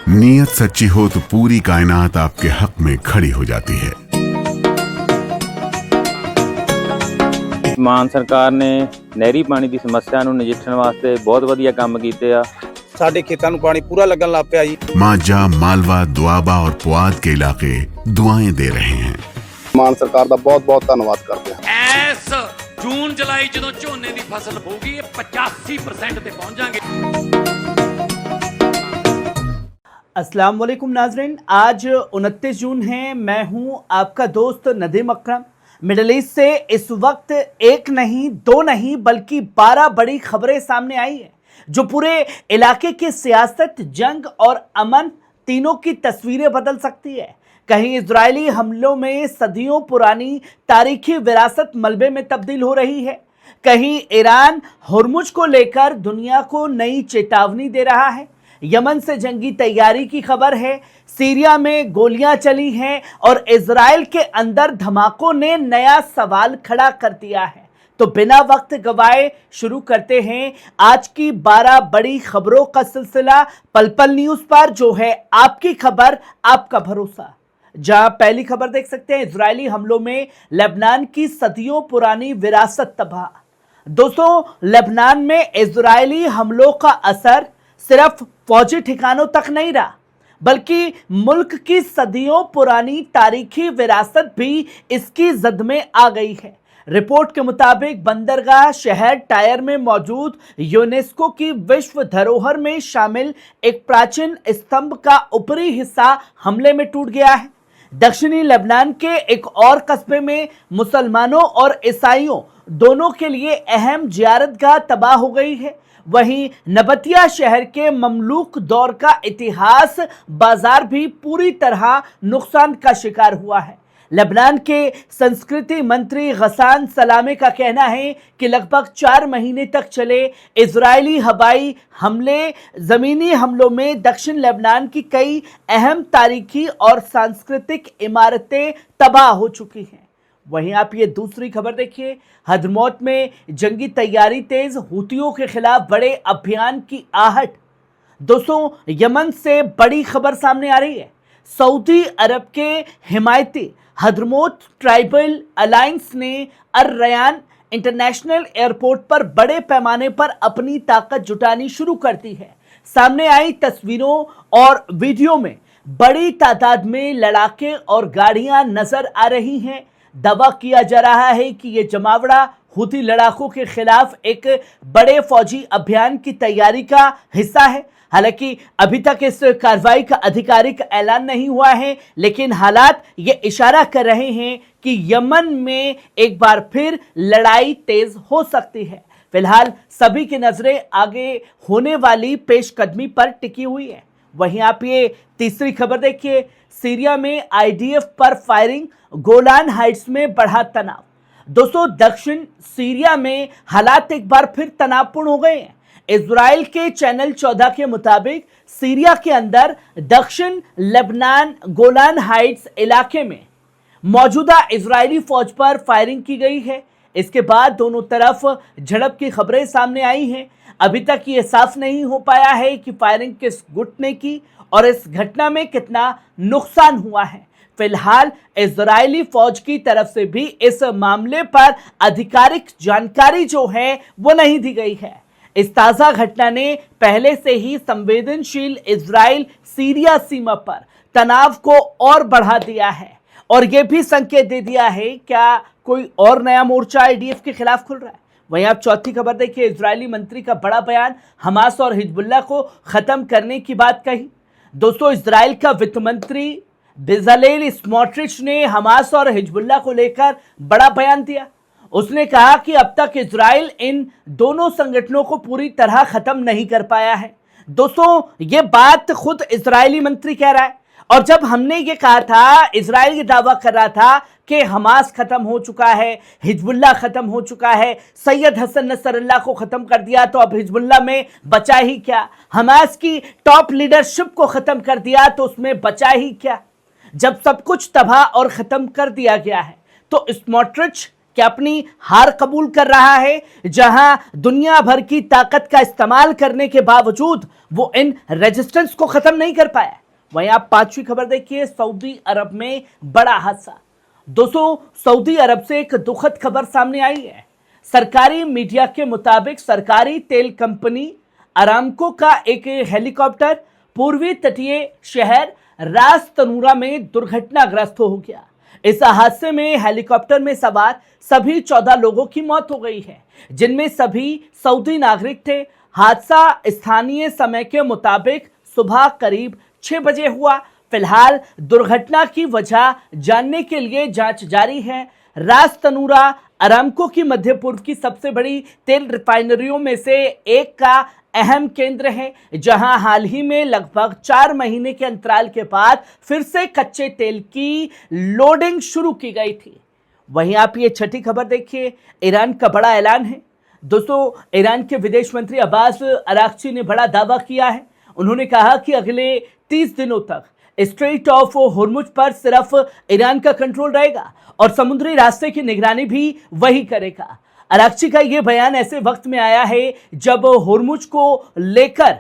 नीयत सच्ची हो तो पूरी कायनात आपके हक में खड़ी हो जाती है। ਮਾਨ ਸਰਕਾਰ ਨੇ ਨਹਿਰੀ ਪਾਣੀ ਦੀ ਸਮੱਸਿਆ ਨੂੰ ਨਜਿੱਠਣ ਵਾਸਤੇ ਬਹੁਤ ਵਧੀਆ ਕੰਮ ਕੀਤੇ ਆ। ਸਾਡੇ ਖੇਤਾਂ ਨੂੰ ਪਾਣੀ ਪੂਰਾ ਲੱਗਣ ਲੱਗ ਪਿਆ ਜੀ। माझा, मालवा, दुआबा और पुआध के इलाके दुआएं दे रहे हैं। ਮਾਨ ਸਰਕਾਰ ਦਾ ਬਹੁਤ ਬਹੁਤ ਧੰਨਵਾਦ ਕਰਦੇ ਹਾਂ। ਇਸ ਜੂਨ ਜੁਲਾਈ ਜਦੋਂ ਝੋਨੇ ਦੀ ਫਸਲ ਹੋਊਗੀ ਇਹ 85% ਤੇ पहुंच जाएंगे। अस्सलाम वालेकुम नाजरीन, आज 29 जून है। मैं हूं आपका दोस्त नदीम अकरम। मिडल ईस्ट से इस वक्त एक नहीं, दो नहीं, बल्कि 12 बड़ी खबरें सामने आई है जो पूरे इलाके की सियासत, जंग और अमन तीनों की तस्वीरें बदल सकती है। कहीं इजरायली हमलों में सदियों पुरानी तारीखी विरासत मलबे में तब्दील हो रही है, कहीं ईरान हुर्मुज को लेकर दुनिया को नई चेतावनी दे रहा है। यमन से जंगी तैयारी की खबर है, सीरिया में गोलियां चली हैं और इजराइल के अंदर धमाकों ने नया सवाल खड़ा कर दिया है। तो बिना वक्त गवाए शुरू करते हैं आज की 12 बड़ी खबरों का सिलसिला पल पल न्यूज पर, जो है आपकी खबर, आपका भरोसा। जहां पहली खबर देख सकते हैं, इजरायली हमलों में लेबनान की सदियों पुरानी विरासत तबाह। दोस्तों, लेबनान में इजरायली हमलों का असर सिर्फ फौजी ठिकानों तक नहीं रहा, बल्कि मुल्क की सदियों पुरानी तारीखी विरासत भी इसकी जद में आ गई है। रिपोर्ट के मुताबिक बंदरगाह शहर टायर में मौजूद यूनेस्को की विश्व धरोहर में शामिल एक प्राचीन स्तंभ का ऊपरी हिस्सा हमले में टूट गया है। दक्षिणी लेबनान के एक और कस्बे में मुसलमानों और ईसाइयों दोनों के लिए अहम जियारतगाह तबाह हो गई है। वहीं नबतिया शहर के ममलूक दौर का इतिहास बाजार भी पूरी तरह नुकसान का शिकार हुआ है। लेबनान के संस्कृति मंत्री गसान सलामे का कहना है कि लगभग 4 महीने तक चले इजरायली हवाई हमले, जमीनी हमलों में दक्षिण लेबनान की कई अहम तारीखी और सांस्कृतिक इमारतें तबाह हो चुकी हैं। वहीं आप ये दूसरी खबर देखिए, हदरमौत में जंगी तैयारी तेज, हूतियों के खिलाफ बड़े अभियान की आहट। दोस्तों, यमन से बड़ी खबर सामने आ रही है। सऊदी अरब के हिमायती हदरमौत ट्राइबल अलायंस ने अर रयान इंटरनेशनल एयरपोर्ट पर बड़े पैमाने पर अपनी ताकत जुटानी शुरू कर दी है। सामने आई तस्वीरों और वीडियो में बड़ी तादाद में लड़ाके और गाड़ियां नजर आ रही हैं। दावा किया जा रहा है कि ये जमावड़ा हुती लड़ाकों के खिलाफ एक बड़े फौजी अभियान की तैयारी का हिस्सा है। हालांकि अभी तक इस कार्रवाई का आधिकारिक ऐलान नहीं हुआ है, लेकिन हालात ये इशारा कर रहे हैं कि यमन में एक बार फिर लड़ाई तेज हो सकती है। फिलहाल सभी की नजरें आगे होने वाली पेशकदमी पर टिकी हुई है। वहीं आप ये तीसरी खबर देखिए, सीरिया में आईडीएफ पर फायरिंग, गोलान हाइट्स में बढ़ा तनाव। दोस्तों, दक्षिण सीरिया में हालात एक बार फिर तनावपूर्ण हो गए हैं। इजराइल के चैनल 14 के मुताबिक सीरिया के अंदर दक्षिण लेबनान गोलान हाइट्स इलाके में मौजूदा इजरायली फौज पर फायरिंग की गई है। इसके बाद दोनों तरफ झड़प की खबरें सामने आई हैं। अभी तक ये साफ नहीं हो पाया है कि फायरिंग किस गुट ने की और इस घटना में कितना नुकसान हुआ है। फिलहाल इजरायली फौज की तरफ से भी इस मामले पर आधिकारिक जानकारी जो है वो नहीं दी गई है। इस ताज़ा घटना ने पहले से ही संवेदनशील इजराइल सीरिया सीमा पर तनाव को और बढ़ा दिया है और यह भी संकेत दे दिया है क्या कोई और नया मोर्चा आईडीएफ के खिलाफ खुल रहा है। वहीं आप चौथी खबर देखिए, इजरायली मंत्री का बड़ा बयान, हमास और हिजबुल्लाह को खत्म करने की बात कही। दोस्तों, इजराइल का वित्त मंत्री बेजालेल स्मोट्रिच ने हमास और हिजबुल्लाह को लेकर बड़ा बयान दिया। उसने कहा कि अब तक इजराइल इन दोनों संगठनों को पूरी तरह खत्म नहीं कर पाया है। दोस्तों, ये बात खुद इजरायली मंत्री कह रहा है। और जब हमने ये कहा था, इजराइल ये दावा कर रहा था कि हमास खत्म हो चुका है, हिजबुल्लाह खत्म हो चुका है, सैयद हसन नसरल्लाह को खत्म कर दिया तो अब हिजबुल्लाह में बचा ही क्या, हमास की टॉप लीडरशिप को खत्म कर दिया तो उसमें बचा ही क्या। जब सब कुछ तबाह और खत्म कर दिया गया है तो स्मोट्रिच क्या अपनी हार कबूल कर रहा है, जहां दुनिया भर की ताकत का इस्तेमाल करने के बावजूद वो इन रेजिस्टेंस को खत्म नहीं कर पाया। वहीं आप पांचवी खबर देखिए, सऊदी अरब में बड़ा हादसा। दोस्तों, सऊदी अरब से एक दुखद खबर सामने आई है। सरकारी मीडिया के मुताबिक सरकारी तेल कंपनी अरामको का एक हेलीकॉप्टर पूर्वी तटीय शहर रास तनूरा में दुर्घटनाग्रस्त हो गया। इस हादसे में हेलीकॉप्टर में सवार सभी 14 लोगों की मौत हो गई है, जिनमें सभी सऊदी नागरिक थे। हादसा स्थानीय समय के मुताबिक सुबह करीब 6 बजे हुआ। फिलहाल दुर्घटना की वजह जानने के लिए जांच जारी है। रास तनूरा अरामको की मध्य पूर्व की सबसे बड़ी तेल रिफाइनरियों में से एक का अहम केंद्र है, जहां हाल ही में लगभग 4 महीने के अंतराल के बाद फिर से कच्चे तेल की लोडिंग शुरू की गई थी। वहीं आप ये छठी खबर देखिए, ईरान का बड़ा ऐलान है। दोस्तों, ईरान के विदेश मंत्री अब्बास अराक्ची ने बड़ा दावा किया है। उन्होंने कहा कि अगले 30 दिनों तक स्ट्रेट ऑफ होर्मुज पर सिर्फ ईरान का कंट्रोल रहेगा और समुद्री रास्ते की निगरानी भी वही करेगा। अराक्ची का यह बयान ऐसे वक्त में आया है जब होर्मुज को लेकर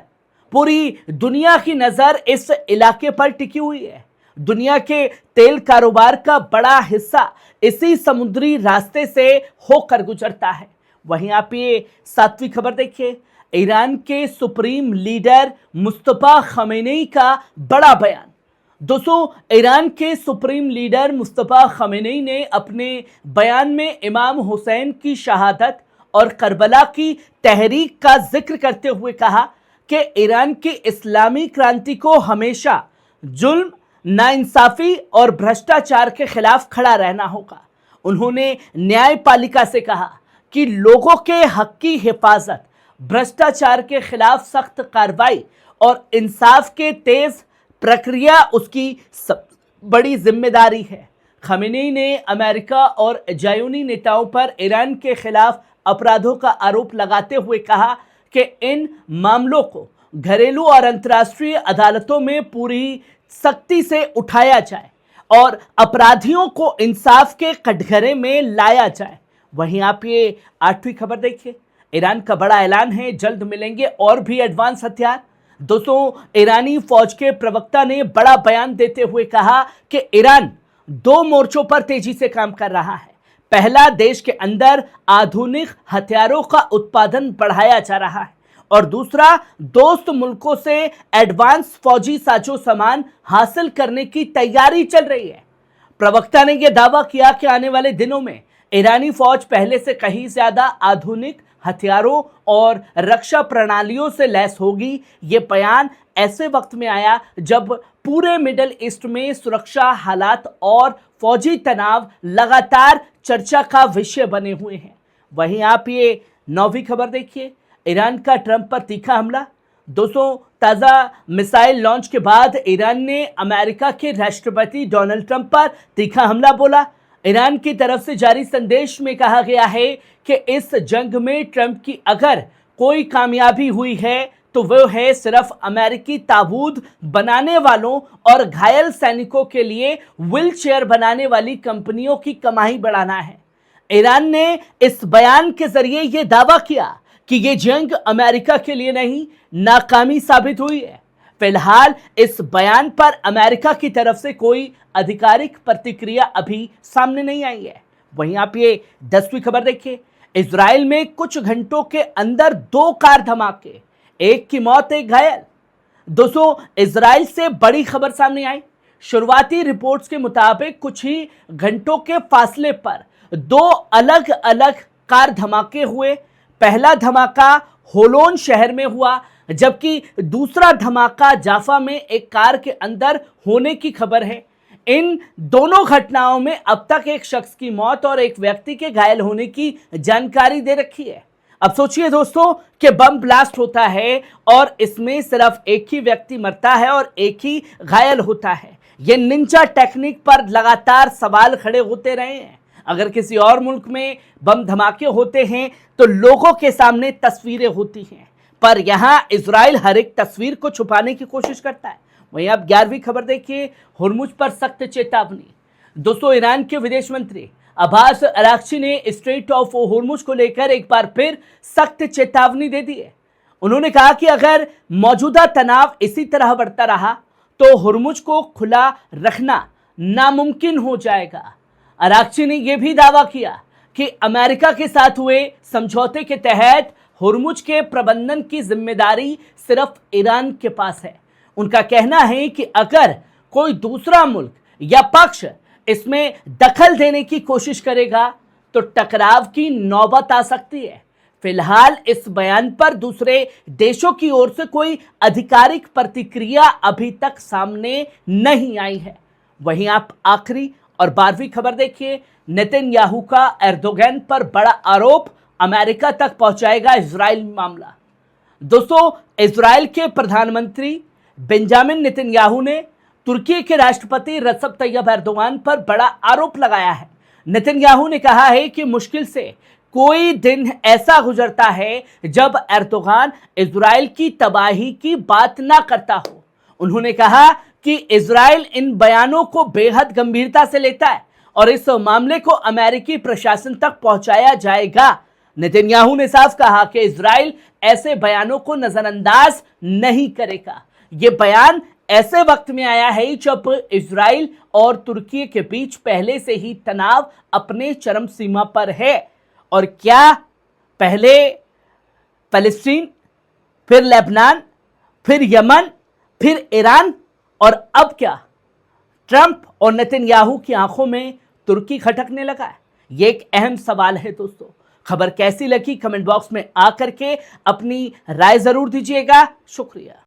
पूरी दुनिया की नजर इस इलाके पर टिकी हुई है। दुनिया के तेल कारोबार का बड़ा हिस्सा इसी समुद्री रास्ते से होकर गुजरता है। वहीं आप ये 7वीं खबर देखिए, ईरान के सुप्रीम लीडर मुस्तफा खमेनेई का बड़ा बयान। दोस्तों, ईरान के सुप्रीम लीडर मुस्तफा खमेनेई ने अपने बयान में इमाम हुसैन की शहादत और करबला की तहरीक का जिक्र करते हुए कहा कि ईरान की इस्लामी क्रांति को हमेशा जुल्म, नाइंसाफी और भ्रष्टाचार के खिलाफ खड़ा रहना होगा। उन्होंने न्यायपालिका से कहा कि लोगों के हक की हिफाजत, भ्रष्टाचार के खिलाफ सख्त कार्रवाई और इंसाफ के तेज प्रक्रिया उसकी सब बड़ी जिम्मेदारी है। खमेनेई ने अमेरिका और ज़ायोनी नेताओं पर ईरान के खिलाफ अपराधों का आरोप लगाते हुए कहा कि इन मामलों को घरेलू और अंतर्राष्ट्रीय अदालतों में पूरी सख्ती से उठाया जाए और अपराधियों को इंसाफ के कटघरे में लाया जाए। वहीं आप ये 8वीं खबर देखिए, ईरान का बड़ा ऐलान है, जल्द मिलेंगे और भी एडवांस हथियार। दोस्तों, ईरानी फौज के प्रवक्ता ने बड़ा बयान देते हुए कहा कि ईरान 2 मोर्चों पर तेजी से काम कर रहा है। पहला, देश के अंदर आधुनिक हथियारों का उत्पादन बढ़ाया जा रहा है और दूसरा, दोस्त मुल्कों से एडवांस फौजी साजो सामान हासिल करने की तैयारी चल रही है। प्रवक्ता ने यह दावा किया कि आने वाले दिनों में ईरानी फौज पहले से कहीं ज्यादा आधुनिक हथियारों और रक्षा प्रणालियों से लैस होगी। ये बयान ऐसे वक्त में आया जब पूरे मिडिल ईस्ट में सुरक्षा हालात और फौजी तनाव लगातार चर्चा का विषय बने हुए हैं। वहीं आप ये 9वीं खबर देखिए, ईरान का ट्रंप पर तीखा हमला। दोस्तों, ताज़ा मिसाइल लॉन्च के बाद ईरान ने अमेरिका के राष्ट्रपति डोनाल्ड ट्रंप पर तीखा हमला बोला। ईरान की तरफ से जारी संदेश में कहा गया है कि इस जंग में ट्रंप की अगर कोई कामयाबी हुई है तो वह है सिर्फ अमेरिकी ताबूत बनाने वालों और घायल सैनिकों के लिए व्हील चेयर बनाने वाली कंपनियों की कमाई बढ़ाना है। ईरान ने इस बयान के जरिए यह दावा किया कि यह जंग अमेरिका के लिए नहीं, नाकामी साबित हुई है। फिलहाल इस बयान पर अमेरिका की तरफ से कोई आधिकारिक प्रतिक्रिया अभी सामने नहीं आई है। वहीं आप ये 10वीं खबर देखिए, इजराइल में कुछ घंटों के अंदर 2 कार धमाके, एक की मौत, एक घायल। दोस्तों, इजराइल से बड़ी खबर सामने आई। शुरुआती रिपोर्ट्स के मुताबिक कुछ ही घंटों के फासले पर 2 अलग अलग कार धमाके हुए। पहला धमाका होलोन शहर में हुआ, जबकि दूसरा धमाका जाफा में एक कार के अंदर होने की खबर है। इन दोनों घटनाओं में अब तक एक शख्स की मौत और एक व्यक्ति के घायल होने की जानकारी दे रखी है। अब सोचिए दोस्तों कि बम ब्लास्ट होता है और इसमें सिर्फ एक ही व्यक्ति मरता है और एक ही घायल होता है। ये निंजा टेक्निक पर लगातार सवाल खड़े होते रहे हैं। अगर किसी और मुल्क में बम धमाके होते हैं तो लोगों के सामने तस्वीरें होती हैं, पर यहां इजराइल हर एक तस्वीर को छुपाने की कोशिश करता है। वहीं आप 11वीं खबर देखिए, हुर्मुज पर सख्त चेतावनी। दोस्तों, ईरान के विदेश मंत्री अब्बास अरागची ने स्ट्रेट ऑफ होर्मुज को लेकर एक बार फिर सख्त चेतावनी दे दी है। उन्होंने कहा कि अगर मौजूदा तनाव इसी तरह बढ़ता रहा तो होर्मुज को खुला रखना नामुमकिन हो जाएगा। अरागची ने यह भी दावा किया कि अमेरिका के साथ हुए समझौते के तहत होर्मुज के प्रबंधन की जिम्मेदारी सिर्फ ईरान के पास है। उनका कहना है कि अगर कोई दूसरा मुल्क या पक्ष इसमें दखल देने की कोशिश करेगा तो टकराव की नौबत आ सकती है। फिलहाल इस बयान पर दूसरे देशों की ओर से कोई आधिकारिक प्रतिक्रिया अभी तक सामने नहीं आई है। वहीं आप आखिरी और 12वीं खबर देखिए। नेतन्याहू का एर्दोगन पर बड़ा आरोप, अमेरिका तक पहुंचाएगा इजराइल मामला। दोस्तों, इजराइल के प्रधानमंत्री बेंजामिन नेतन्याहू ने तुर्की के राष्ट्रपति रजब तैयब एर्दोगान पर बड़ा आरोप लगाया है। नेतन्याहू ने कहा है कि मुश्किल से कोई दिन ऐसा गुजरता है जब एर्दोगान इजराइल की तबाही की बात ना करता हो। उन्होंने कहा कि इजराइल इन बयानों को बेहद गंभीरता से लेता है और इस मामले को अमेरिकी प्रशासन तक पहुंचाया जाएगा। नेतन्याहू ने साफ कहा कि इजराइल ऐसे बयानों को नजरअंदाज नहीं करेगा। ये बयान ऐसे वक्त में आया है जब इजराइल और तुर्की के बीच पहले से ही तनाव अपने चरम सीमा पर है। और क्या पहले फलस्तीन, फिर लेबनान, फिर यमन, फिर ईरान और अब क्या ट्रंप और नेतन्याहू की आंखों में तुर्की खटकने लगा है? ये एक अहम सवाल है दोस्तों। खबर कैसी लगी कमेंट बॉक्स में आकर के अपनी राय जरूर दीजिएगा। शुक्रिया।